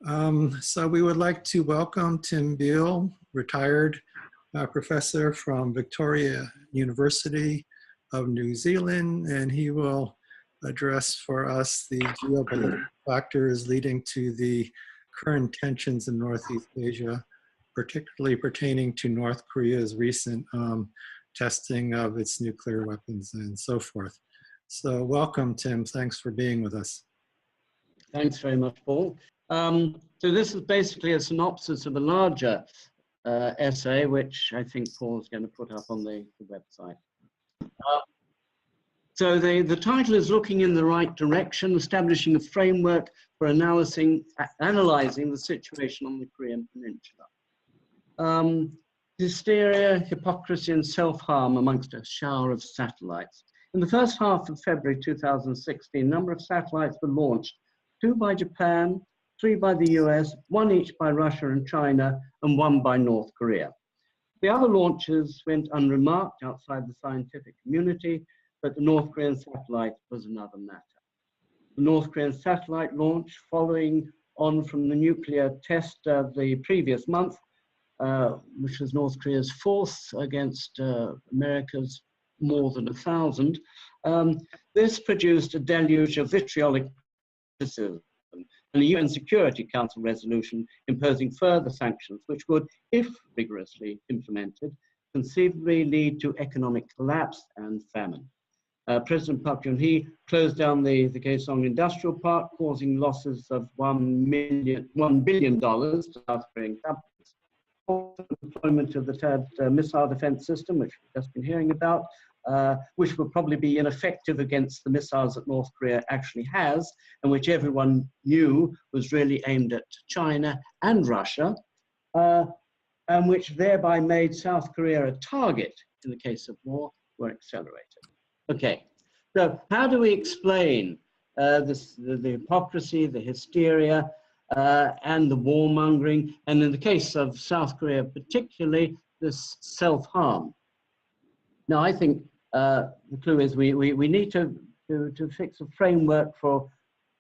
So we would like to welcome Tim Beal, retired professor from Victoria University of New Zealand, and he will address for us the geopolitical factors leading to the current tensions in Northeast Asia, particularly pertaining to North Korea's recent testing of its nuclear weapons and so forth. So welcome, Tim. Thanks for being with us. Thanks very much, Paul. So this is basically a synopsis of a larger essay, which I think Paul's going to put up on the website. So the title is Looking in the Right Direction, Establishing a Framework for Analyzing the Situation on the Korean Peninsula. Hysteria, hypocrisy, and self-harm amongst a shower of satellites. In the first half of February 2016, a number of satellites were launched, 2 by Japan, 3 by the US, 1 each by Russia and China, and 1 by North Korea. The other launches went unremarked outside the scientific community, but the North Korean satellite was another matter. The North Korean satellite launch, following on from the nuclear test of the previous month, which was North Korea's 4th against America's more than 1,000, this produced a deluge of vitriolic criticism and a UN Security Council resolution imposing further sanctions, which would, if rigorously implemented, conceivably lead to economic collapse and famine. President Park Geun-hye closed down the Kaesong Industrial Park, causing losses of $1 billion to South Korean companies. The deployment of the THAAD missile defense system, which we've just been hearing about, which will probably be ineffective against the missiles that North Korea actually has, and which everyone knew was really aimed at China and Russia, and which thereby made South Korea a target in the case of war, were accelerated. Okay, so how do we explain the hypocrisy, the hysteria, and the warmongering, and in the case of South Korea particularly, this self-harm? Now, I think the clue is we need to fix a framework for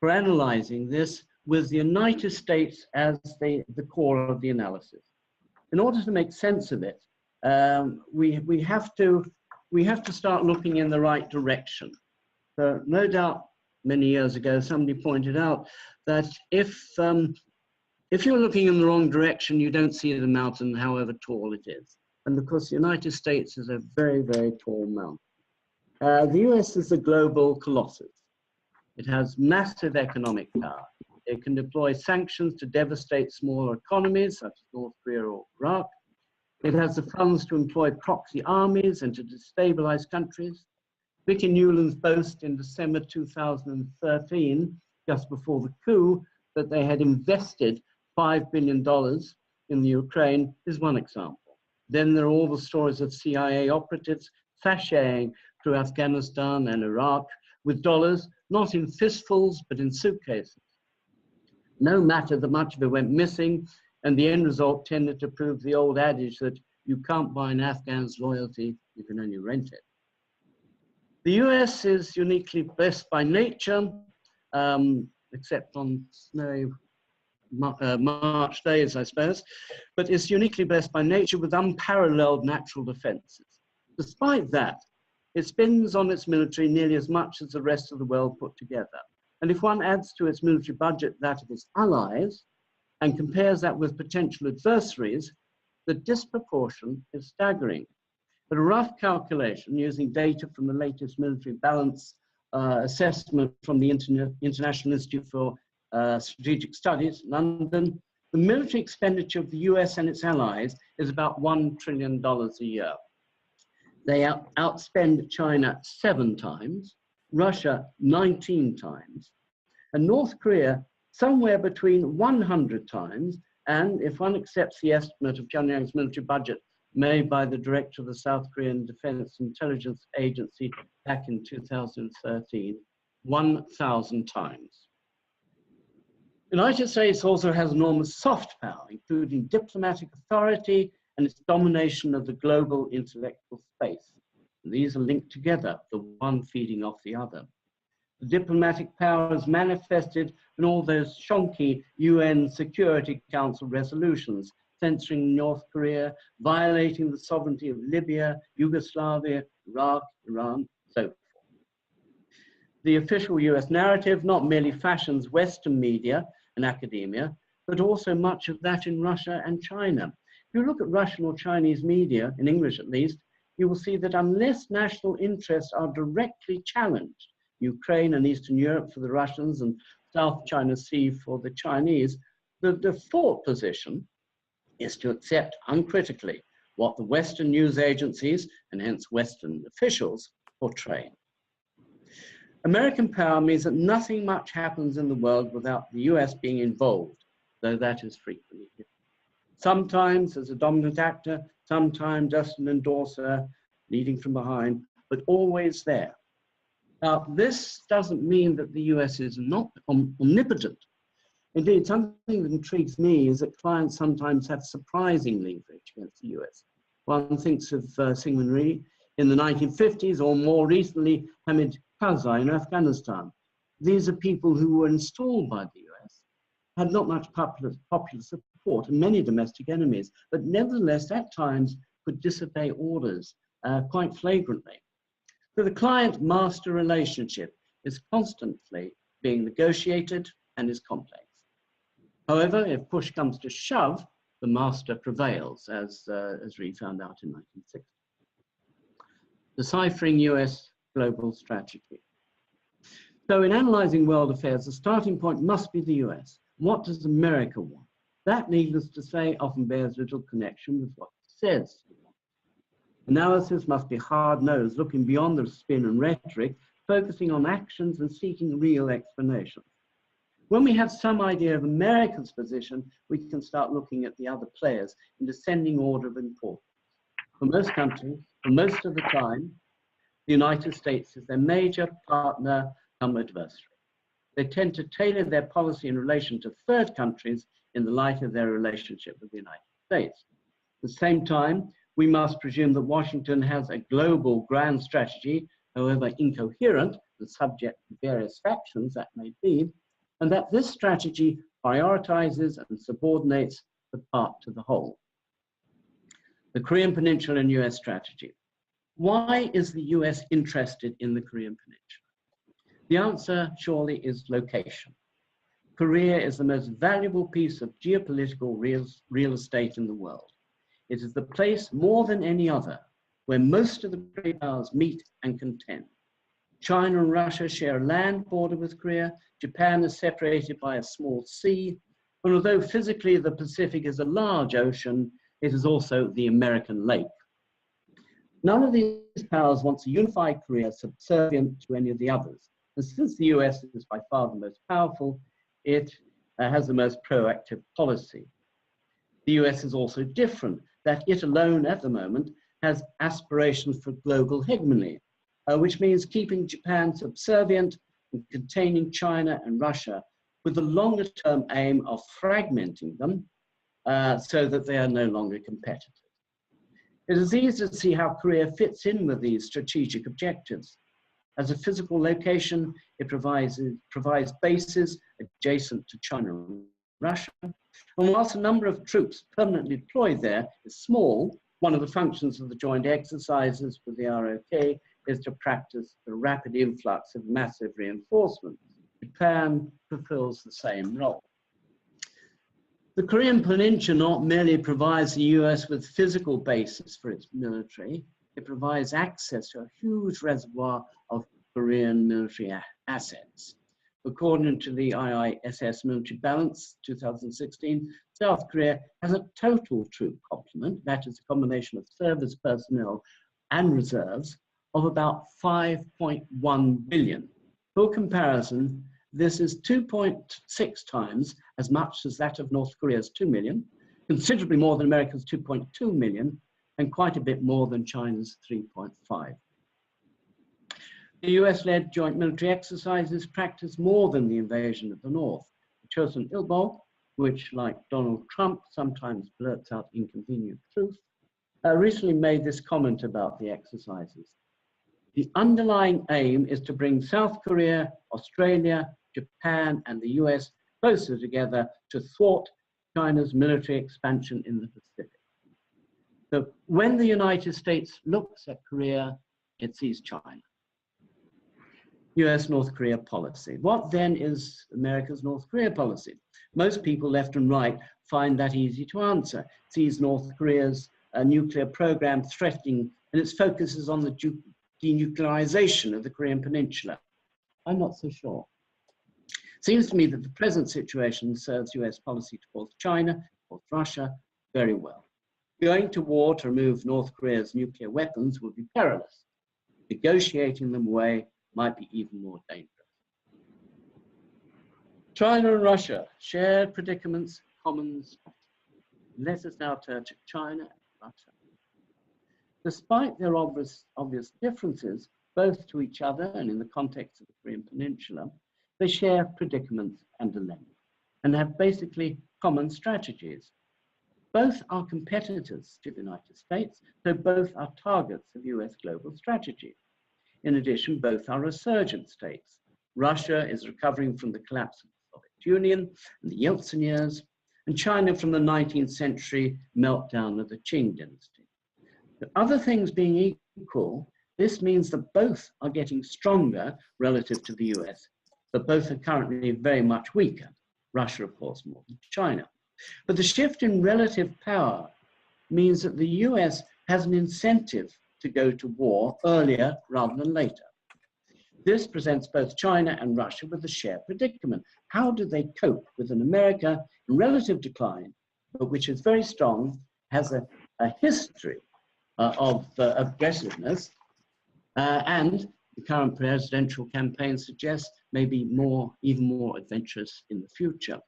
analyzing this with the United States as the core of the analysis. In order to make sense of it, we have to start looking in the right direction. So no doubt, many years ago, somebody pointed out that if you're looking in the wrong direction, you don't see the mountain, however tall it is. And of course, the United States is a very, very tall mountain. The US is a global colossus. It has massive economic power. It can deploy sanctions to devastate smaller economies, such as North Korea or Iraq. It has the funds to employ proxy armies and to destabilize countries. Vicky Newlands boast in December 2013, just before the coup, that they had invested $5 billion in the Ukraine is one example. Then there are all the stories of CIA operatives sashaying through Afghanistan and Iraq with dollars, not in fistfuls, but in suitcases. No matter that much of it went missing, and the end result tended to prove the old adage that you can't buy an Afghan's loyalty, you can only rent it. The US is uniquely blessed by nature, except on snowy March days, I suppose, but it's uniquely blessed by nature with unparalleled natural defenses. Despite that, it spends on its military nearly as much as the rest of the world put together. And if one adds to its military budget that of its allies and compares that with potential adversaries, the disproportion is staggering. But a rough calculation using data from the latest military balance assessment from the International Institute for Strategic Studies, London, the military expenditure of the US and its allies is about $1 trillion a year. They outspend China 7 times, Russia 19 times, and North Korea somewhere between 100 times, and if one accepts the estimate of Pyongyang's military budget made by the director of the South Korean Defense Intelligence Agency back in 2013, 1,000 times. The United States also has enormous soft power, including diplomatic authority and its domination of the global intellectual space. And these are linked together, the one feeding off the other. The diplomatic power is manifested in all those shonky UN Security Council resolutions censoring North Korea, violating the sovereignty of Libya, Yugoslavia, Iraq, Iran, so forth. The official US narrative not merely fashions Western media and academia, but also much of that in Russia and China. If you look at Russian or Chinese media, in English at least, you will see that unless national interests are directly challenged, Ukraine and Eastern Europe for the Russians and South China Sea for the Chinese, the default position is to accept uncritically what the Western news agencies, and hence Western officials, portray. American power means that nothing much happens in the world without the US being involved, though that is frequently hidden. Sometimes as a dominant actor, sometimes just an endorser, leading from behind, but always there. Now, this doesn't mean that the US is not omnipotent. Indeed, something that intrigues me is that clients sometimes have surprising leverage against the US. One thinks of Syngman Rhee in the 1950s, or more recently, Hamid Karzai in Afghanistan. These are people who were installed by the US, had not much popular support and many domestic enemies, but nevertheless at times could disobey orders quite flagrantly. So the client-master relationship is constantly being negotiated and is complex. However, if push comes to shove, the master prevails, as Rhee found out in 1960. Deciphering US global strategy. So in analyzing world affairs, the starting point must be the US. What does America want? That, needless to say, often bears little connection with what it says. Analysis must be hard-nosed, looking beyond the spin and rhetoric, focusing on actions and seeking real explanations. When we have some idea of America's position, we can start looking at the other players in descending order of importance. For most countries, for most of the time, the United States is their major partner, come adversary. They tend to tailor their policy in relation to third countries in the light of their relationship with the United States. At the same time, we must presume that Washington has a global grand strategy, however incoherent and subject to various factions that may be, and that this strategy prioritizes and subordinates the part to the whole. The Korean Peninsula and US strategy. Why is the US interested in the Korean Peninsula? The answer surely is location. Korea is the most valuable piece of geopolitical real estate in the world. It is the place more than any other where most of the great powers meet and contend. China and Russia share a land border with Korea. Japan is separated by a small sea. And although physically the Pacific is a large ocean, it is also the American lake. None of these powers wants to unify Korea subservient to any of the others. And since the US is by far the most powerful, it has the most proactive policy. The US is also different, that it alone at the moment has aspirations for global hegemony, which means keeping Japan subservient and containing China and Russia with the longer term aim of fragmenting them so that they are no longer competitive. It is easy to see how Korea fits in with these strategic objectives. As a physical location, it provides bases adjacent to China and Russia. And whilst the number of troops permanently deployed there is small, one of the functions of the joint exercises with the ROK is to practice the rapid influx of massive reinforcements. Japan fulfills the same role. The Korean Peninsula not merely provides the US with physical bases for its military, it provides access to a huge reservoir of Korean military assets. According to the IISS military balance 2016, South Korea has a total troop complement, that is a combination of service personnel and reserves, of about 5.1 billion. For comparison, this is 2.6 times as much as that of North Korea's 2 million, considerably more than America's 2.2 million, and quite a bit more than China's 3.5. The US-led joint military exercises practice more than the invasion of the North. The Chosun Ilbo, which, like Donald Trump, sometimes blurts out inconvenient truth, recently made this comment about the exercises. The underlying aim is to bring South Korea, Australia, Japan, and the US closer together to thwart China's military expansion in the Pacific. So when the United States looks at Korea, it sees China. US-North Korea policy. What then is America's North Korea policy? Most people, left and right, find that easy to answer. It sees North Korea's nuclear program threatening, and its focus is on the denuclearization of the Korean Peninsula. I'm not so sure. Seems to me that the present situation serves US policy towards China, towards Russia, very well. Going to war to remove North Korea's nuclear weapons would be perilous. Negotiating them away might be even more dangerous. China and Russia, shared predicaments, common strategy. Let us now turn to China and Russia. Despite their obvious differences, both to each other and in the context of the Korean Peninsula, they share predicaments and dilemmas and have basically common strategies. Both are competitors to the United States, so both are targets of US global strategy. In addition, both are resurgent states. Russia is recovering from the collapse of the Soviet Union and the Yeltsin years, and China from the 19th century meltdown of the Qing dynasty. The other things being equal, this means that both are getting stronger relative to the US, but both are currently very much weaker. Russia, of course, more than China. But the shift in relative power means that the US has an incentive to go to war earlier rather than later. This presents both China and Russia with a shared predicament. How do they cope with an America in relative decline, but which is very strong, has a history of aggressiveness, and the current presidential campaign suggests maybe even more adventurous in the future.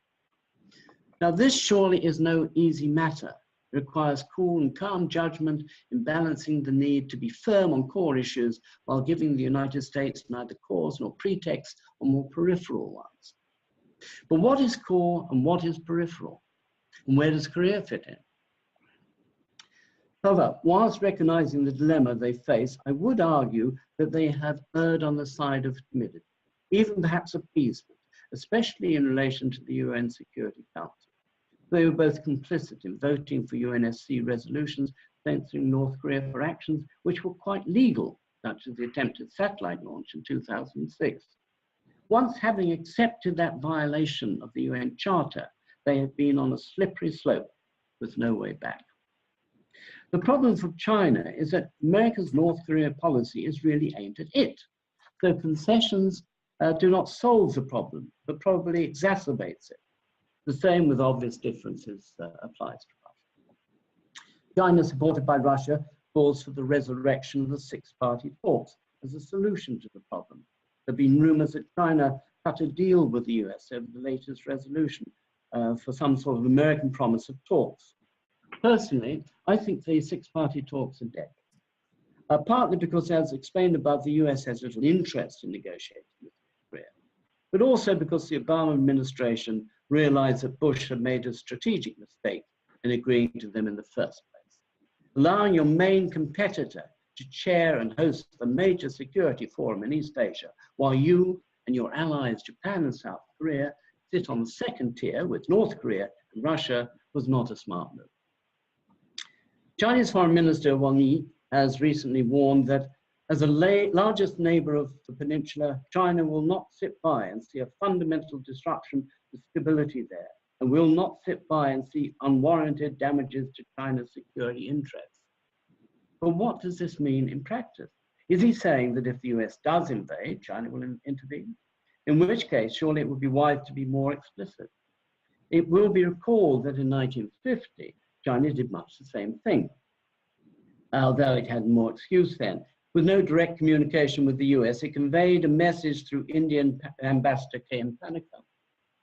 Now, this surely is no easy matter. It requires cool and calm judgment in balancing the need to be firm on core issues while giving the United States neither cause nor pretext on more peripheral ones. But what is core and what is peripheral? And where does Korea fit in? However, whilst recognizing the dilemma they face, I would argue that they have erred on the side of timidity, even perhaps appeasement, especially in relation to the UN Security Council. They were both complicit in voting for UNSC resolutions censoring North Korea for actions which were quite legal, such as the attempted satellite launch in 2006. Once having accepted that violation of the UN Charter, they have been on a slippery slope with no way back. The problem for China is that America's North Korea policy is really aimed at it. So concessions do not solve the problem, but probably exacerbates it. The same with obvious differences applies to Russia. China, supported by Russia, calls for the resurrection of the six-party talks as a solution to the problem. There have been rumors that China cut a deal with the US over the latest resolution for some sort of American promise of talks. Personally, I think the six-party talks are dead. Partly because, as explained above, the US has little interest in negotiating with Korea, but also because the Obama administration realized that Bush had made a strategic mistake in agreeing to them in the first place. Allowing your main competitor to chair and host a major security forum in East Asia, while you and your allies, Japan and South Korea, sit on the second tier with North Korea and Russia, was not a smart move. Chinese Foreign Minister Wang Yi has recently warned that as the largest neighbor of the peninsula, China will not sit by and see a fundamental disruption to stability there, and will not sit by and see unwarranted damages to China's security interests. But what does this mean in practice? Is he saying that if the US does invade, China will intervene? In which case, surely it would be wise to be more explicit. It will be recalled that in 1950, China did much the same thing, although it had more excuse then. With no direct communication with the US, it conveyed a message through Indian Ambassador K.M. Panikkar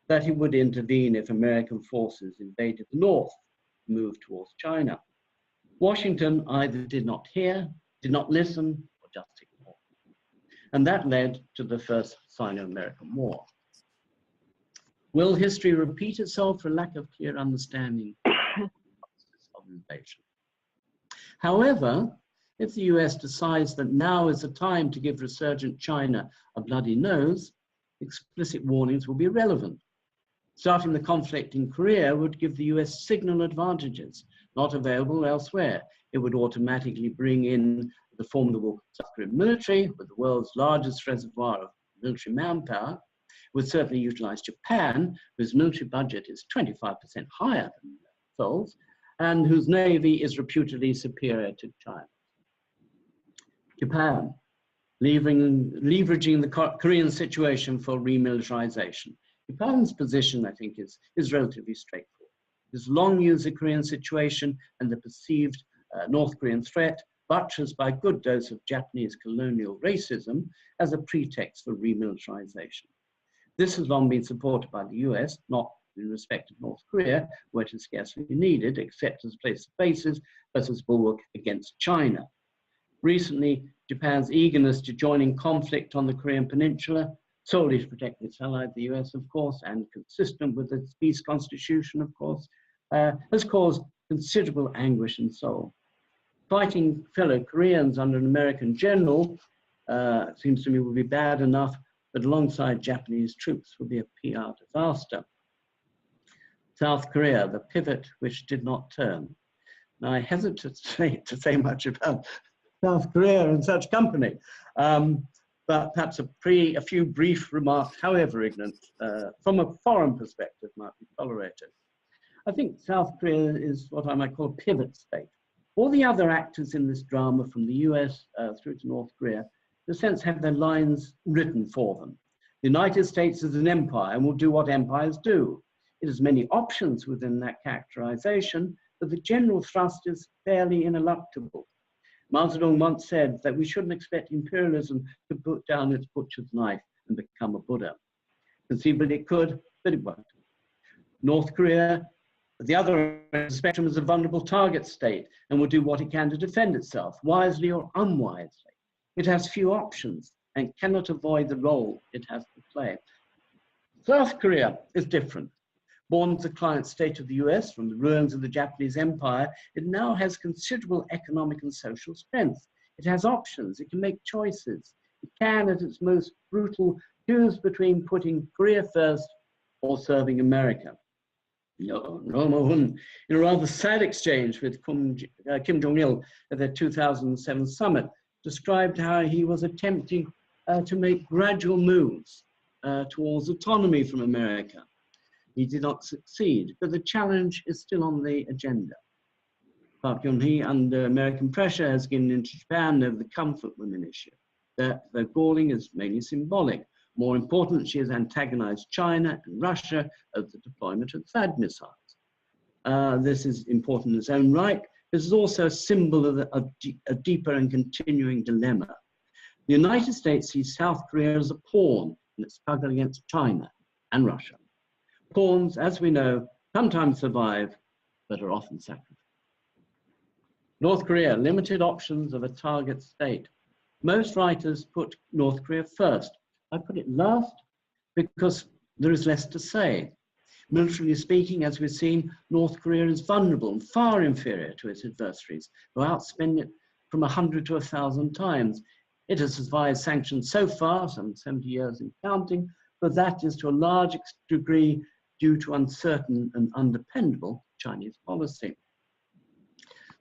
that he would intervene if American forces invaded the north, moved towards China. Washington either did not hear, did not listen, or just ignored. And that led to the first Sino-American War. Will history repeat itself for lack of clear understanding of invasion? However, If the US decides that now is the time to give resurgent China a bloody nose, explicit warnings will be irrelevant. Starting the conflict in Korea would give the US signal advantages not available elsewhere. It would automatically bring in the formidable South Korean military with the world's largest reservoir of military manpower. It would certainly utilize Japan, whose military budget is 25% higher than Seoul's, and whose navy is reputedly superior to China. Japan, leveraging the Korean situation for remilitarization. Japan's position, I think, is relatively straightforward. It has long used the Korean situation and the perceived North Korean threat, buttressed by a good dose of Japanese colonial racism, as a pretext for remilitarization. This has long been supported by the US, not in respect of North Korea, where it is scarcely needed, except as a place of bases, but as bulwark against China. Recently, Japan's eagerness to join in conflict on the Korean peninsula, solely to protect its ally, the US, of course, and consistent with its peace constitution, of course, has caused considerable anguish in Seoul. Fighting fellow Koreans under an American general seems to me would be bad enough, but alongside Japanese troops would be a PR disaster. South Korea, the pivot which did not turn. Now, I hesitate to say much about South Korea in such company, but perhaps a few brief remarks, however ignorant, from a foreign perspective might be tolerated. I think South Korea is what I might call a pivot state. All the other actors in this drama, from the US through to North Korea, in a sense have their lines written for them. The United States is an empire and will do what empires do. It has many options within that characterization, but the general thrust is fairly ineluctable. Mao Zedong once said that we shouldn't expect imperialism to put down its butcher's knife and become a Buddha. Conceivably it could, but it won't. North Korea, at the other end of the spectrum, is a vulnerable target state and will do what it can to defend itself, wisely or unwisely. It has few options and cannot avoid the role it has to play. South Korea is different. Born as a client state of the US from the ruins of the Japanese Empire, it now has considerable economic and social strength. It has options, it can make choices. It can, at its most brutal, choose between putting Korea first or serving America. In a rather sad exchange with Kim Jong-il at their 2007 summit, described how he was attempting to make gradual moves towards autonomy from America. He did not succeed, but the challenge is still on the agenda. Park Geun-hye, under American pressure, has given in to Japan over the comfort women issue. Their galling is mainly symbolic. More important, she has antagonized China and Russia over the deployment of THAAD missiles. This is important in its own right. This is also a symbol of a deeper and continuing dilemma. The United States sees South Korea as a pawn in its struggle against China and Russia. Pawns, as we know, sometimes survive, but are often sacrificed. North Korea, limited options of a target state. Most writers put North Korea first. I put it last because there is less to say. Militarily speaking, as we've seen, North Korea is vulnerable and far inferior to its adversaries, who outspend it from 100 to 1,000 times. It has survived sanctions so far, some 70 years and counting, but that is to a large degree due to uncertain and undependable Chinese policy.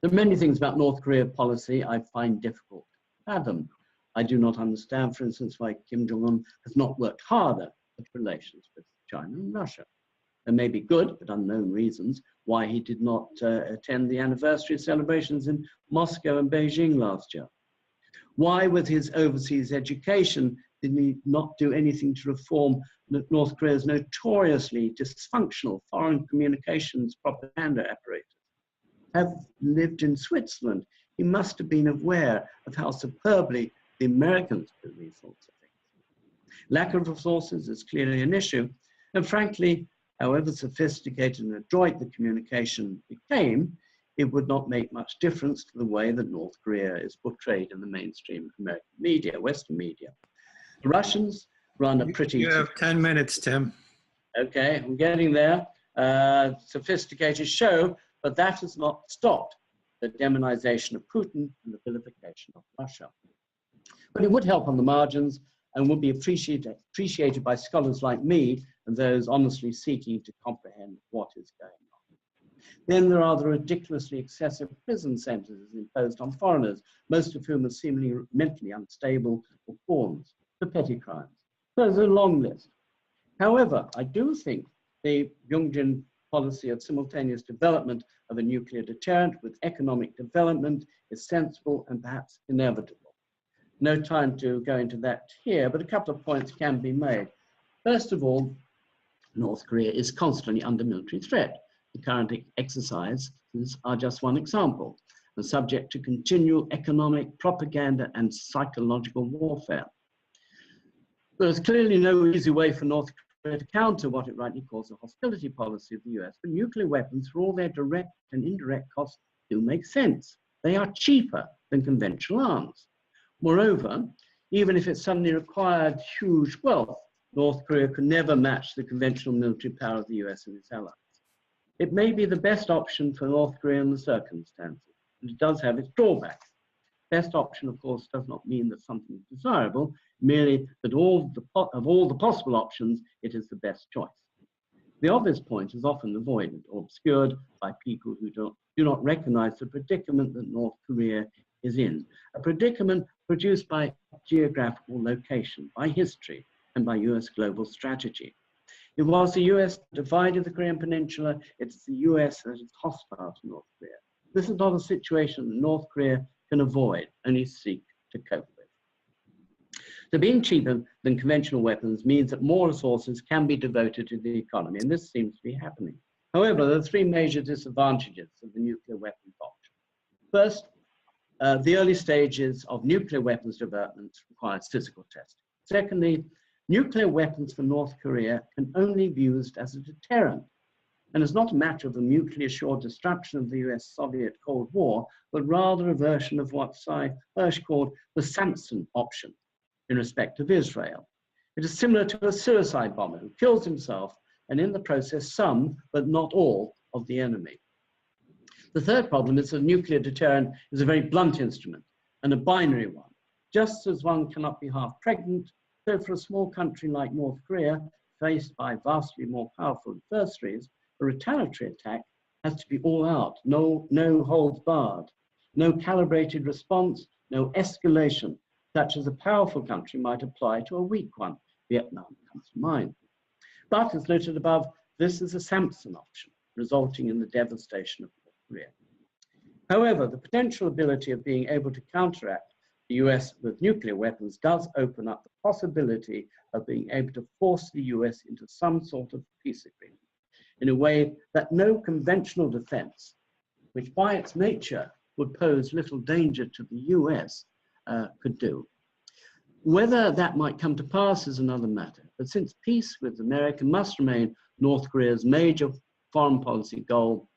There are many things about North Korea policy I find difficult to fathom. I do not understand, for instance, why Kim Jong-un has not worked harder at relations with China and Russia. There may be good but unknown reasons why he did not attend the anniversary celebrations in Moscow and Beijing last year. Why, with his overseas education, did he not do anything to reform North Korea's notoriously dysfunctional foreign communications propaganda apparatus? Have lived in Switzerland, he must have been aware of how superbly the Americans do these sorts of things. Lack of resources is clearly an issue, and frankly, however sophisticated and adroit the communication became, it would not make much difference to the way that North Korea is portrayed in the mainstream American media, Western media. The Russians run a pretty... You have 10 minutes, Tim. Okay, I'm getting there. Sophisticated show, but that has not stopped the demonization of Putin and the vilification of Russia. But it would help on the margins and would be appreciated by scholars like me and those honestly seeking to comprehend what is going on. Then there are the ridiculously excessive prison sentences imposed on foreigners, most of whom are seemingly mentally unstable or pawns for petty crimes. So there's a long list. However, I do think the Byung-Jin policy of simultaneous development of a nuclear deterrent with economic development is sensible and perhaps inevitable. No time to go into that here, but a couple of points can be made. First of all, North Korea is constantly under military threat. The current exercises are just one example, and subject to continual economic, propaganda, and psychological warfare. There's clearly no easy way for North Korea to counter what it rightly calls the hostility policy of the US, but nuclear weapons, for all their direct and indirect costs, do make sense. They are cheaper than conventional arms. Moreover, even if it suddenly required huge wealth, North Korea could never match the conventional military power of the US and its allies. It may be the best option for North Korea in the circumstances, and it does have its drawbacks. Best option, of course, does not mean that something is desirable, merely that of all the possible options, it is the best choice. The obvious point is often avoided or obscured by people who do not recognize the predicament that North Korea is in, a predicament produced by geographical location, by history, and by US global strategy. It was the US that divided the Korean Peninsula. It's the US that is hostile to North Korea. This is not a situation that North Korea can avoid, only seek to cope with. So being cheaper than conventional weapons means that more resources can be devoted to the economy, and this seems to be happening. However, there are three major disadvantages of the nuclear weapons option. First, the early stages of nuclear weapons development requires physical testing. Secondly, nuclear weapons for North Korea can only be used as a deterrent, and it's not a matter of the mutually assured destruction of the US-Soviet Cold War, but rather a version of what Cy Hirsch called the Samson option in respect of Israel. It is similar to a suicide bomber who kills himself and in the process some, but not all, of the enemy. The third problem is that a nuclear deterrent is a very blunt instrument and a binary one. Just as one cannot be half pregnant, so for a small country like North Korea, faced by vastly more powerful adversaries, a retaliatory attack has to be all out, no holds barred, no calibrated response, no escalation, such as a powerful country might apply to a weak one. Vietnam comes to mind. But as noted above, this is a Samson option, resulting in the devastation of North Korea. However, the potential ability of being able to counteract the US with nuclear weapons does open up the possibility of being able to force the US into some sort of peace agreement in a way that no conventional defense, which by its nature would pose little danger to the US, could do. Whether that might come to pass is another matter, but since peace with America must remain North Korea's major foreign policy goal,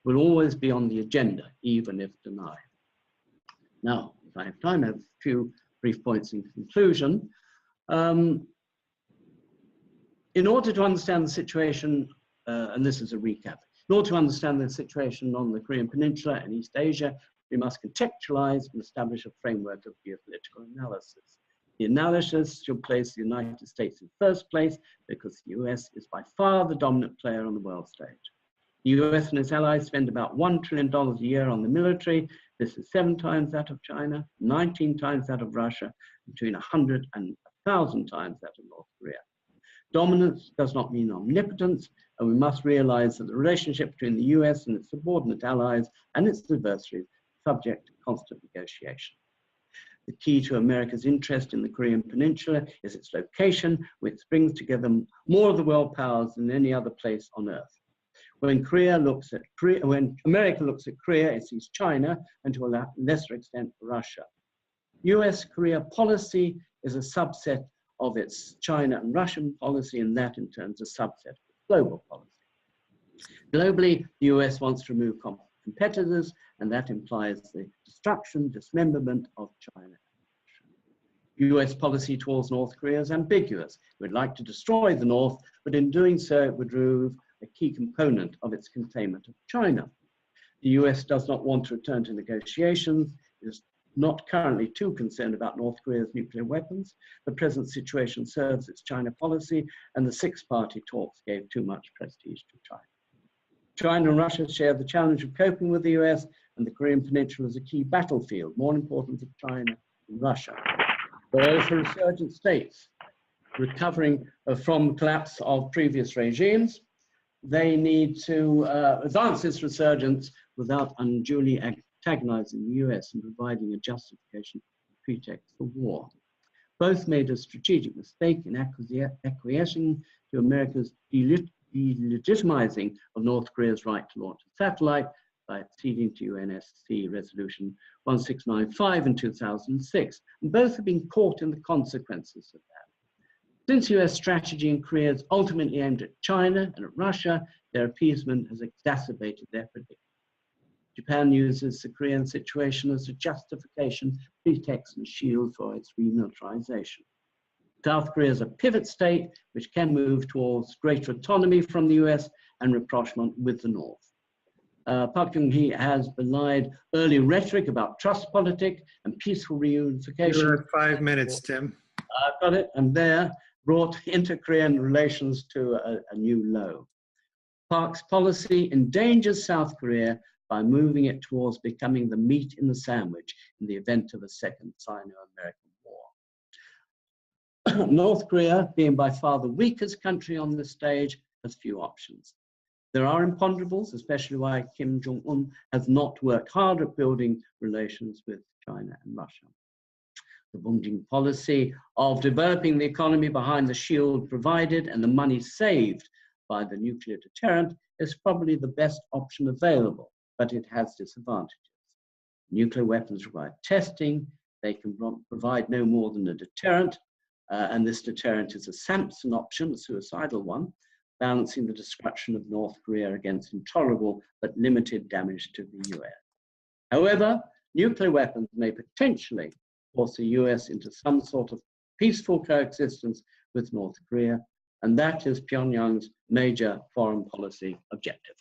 will always be on the agenda, even if denied. Now, if I have time, I have a few brief points in conclusion. In order to understand the situation, and this is a recap, in order to understand the situation on the Korean Peninsula and East Asia, we must contextualize and establish a framework of geopolitical analysis. The analysis should place the United States in first place because the US is by far the dominant player on the world stage. The US and its allies spend about $1 trillion a year on the military. This is 7 times that of China, 19 times that of Russia, between 100 and 1,000 times that of North Korea. Dominance does not mean omnipotence, and we must realize that the relationship between the US and its subordinate allies and its adversaries is subject to constant negotiation. The key to America's interest in the Korean Peninsula is its location, which brings together more of the world powers than any other place on Earth. When America looks at Korea, it sees China, and to a lesser extent, Russia. US-Korea policy is a subset of its China and Russian policy, and that in turn is a subset of global policy. Globally, the US wants to remove competitors, and that implies the destruction, dismemberment of China. US policy towards North Korea is ambiguous. It would like to destroy the North, but in doing so, it would remove a key component of its containment of China. The US does not want to return to negotiations, is not currently too concerned about North Korea's nuclear weapons. The present situation serves its China policy, and the six-party talks gave too much prestige to China. China and Russia share the challenge of coping with the US, and the Korean Peninsula is a key battlefield, more important for China than Russia. There are also resurgent states recovering from collapse of previous regimes. They need to advance this resurgence without unduly antagonizing the US and providing a justification pretext for war. Both made a strategic mistake in acquiescing to America's delegitimizing of North Korea's right to launch a satellite by acceding to UNSC Resolution 1695 in 2006. And both have been caught in the consequences of that. Since US strategy in Korea is ultimately aimed at China and at Russia, their appeasement has exacerbated their predicament. Japan uses the Korean situation as a justification, pretext, and shield for its remilitarization. South Korea is a pivot state which can move towards greater autonomy from the US and rapprochement with the North. Park Chung-hee has belied early rhetoric about trust politics and peaceful reunification. You have 5 minutes, Tim. I've got it, and there brought inter-Korean relations to a new low. Park's policy endangers South Korea by moving it towards becoming the meat in the sandwich in the event of a second Sino-American war. North Korea, being by far the weakest country on this stage, has few options. There are imponderables, especially why Kim Jong-un has not worked hard at building relations with China and Russia. The Beijing policy of developing the economy behind the shield provided and the money saved by the nuclear deterrent is probably the best option available, but it has disadvantages. Nuclear weapons require testing. They can provide no more than a deterrent, and this deterrent is a Samson option, a suicidal one, balancing the destruction of North Korea against intolerable but limited damage to the US. However, nuclear weapons may potentially force the US into some sort of peaceful coexistence with North Korea, and that is Pyongyang's major foreign policy objective.